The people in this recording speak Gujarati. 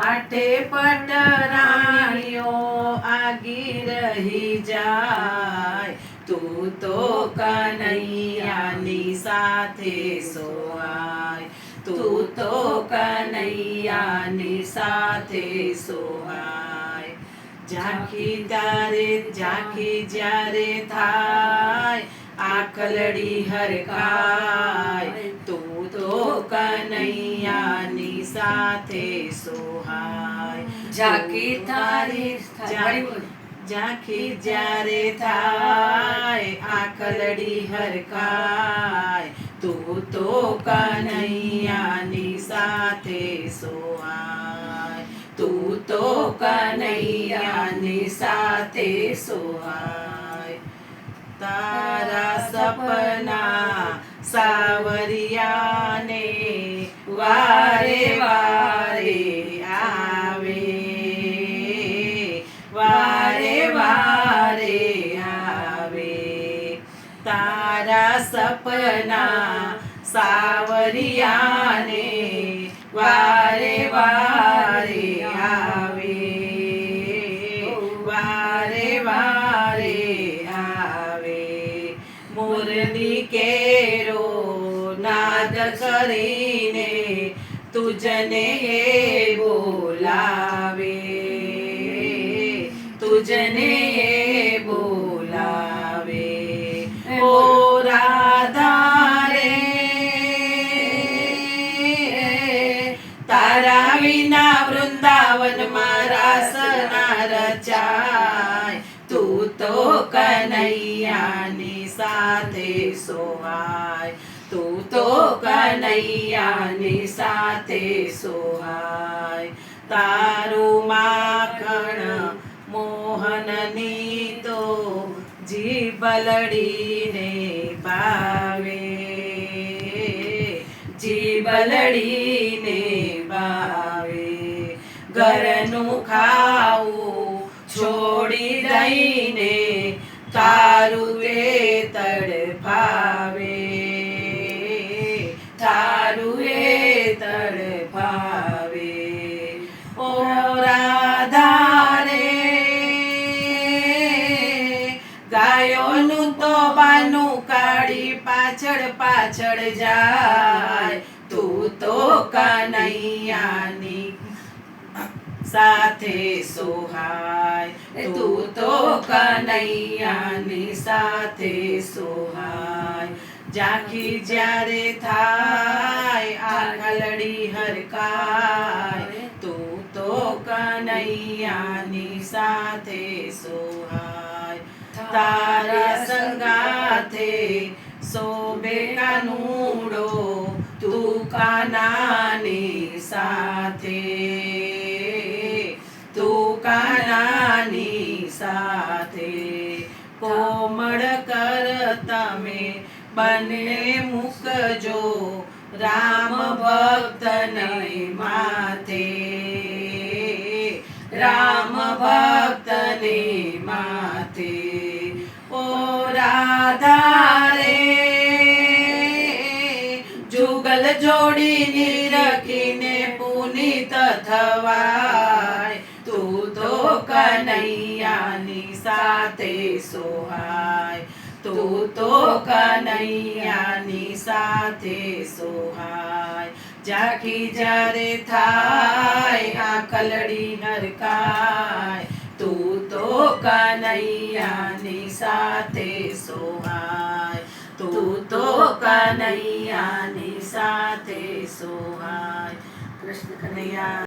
આઠે પટરાણીઓ આગી રહી જાય, તું તો કનૈયાની સાથે સોહાય, તું તો કનૈયાની સાથે સોહાય. ઝાંખી જ્યારે થાય આખલડી હરખાય, તું તો કનૈયાની સાથે સોહાય. ઝાંખી જ્યારે થાય આખલડી હરખાય, તું તો કનૈયાની સાથે સોહાય, તું તો કનૈયાની સાથે સોહાય. તારા સપના સાવરિયાને વારે વારે આવે, વારે વારે આવે. તારા સપના સાવરિયાને વારે વારે આવે, વારે વારે આવે. મોરની કેરો નાદ કરીને તુજને બોલાવે, તુજને બોલાવે. ઓ રાધા રે, તારા વિના વૃંદાવનમાં રાસ ના રચાય, તું તો કનૈયાની સાથે સોહાય, તું તો કનૈયાની સાથે સોહાય. તારું માખણ મોહનની તો જીભલડીને ભાવે, જીભલડીને ભાવે. ઘરનું ખાવું છોડી દઈને તારું તે તડફાવે, તારું એ તડફાવે. ઓ રાધા રે, ગાયોનું તો બાનું કાઢી પાછળ પાછળ જાય, તું તો કનૈયાની સાથે સોહાય, તું તો કનૈયાની સાથે સોહાય. ઝાંખી જ્યારે થાય આખલડી હરખાય, તું તો કનૈયાની સાથે સોહાય. તારા સંગાથે શોભે કાનુડો, તું કાનાની સાથે, તું કાનાની સાથે. કોમળ કર તમે બંને મૂકજો રામ ભક્તને માથે, રામ ભક્તને માથે. ઓ રાધા રે, જુગલ જોડી રખીને પુનિત થવાય, તું તો કનૈયાની સાથે સોહાય, તું તો કનૈયાની સાથે સોહાય. ઝાંખી જ્યારે થાય આખલડી હરખાય, તું તો કનૈયાની સાથે સોહાય, તું તો કનૈયાની સાથે સોહાય. કૃષ્ણ કનૈયા.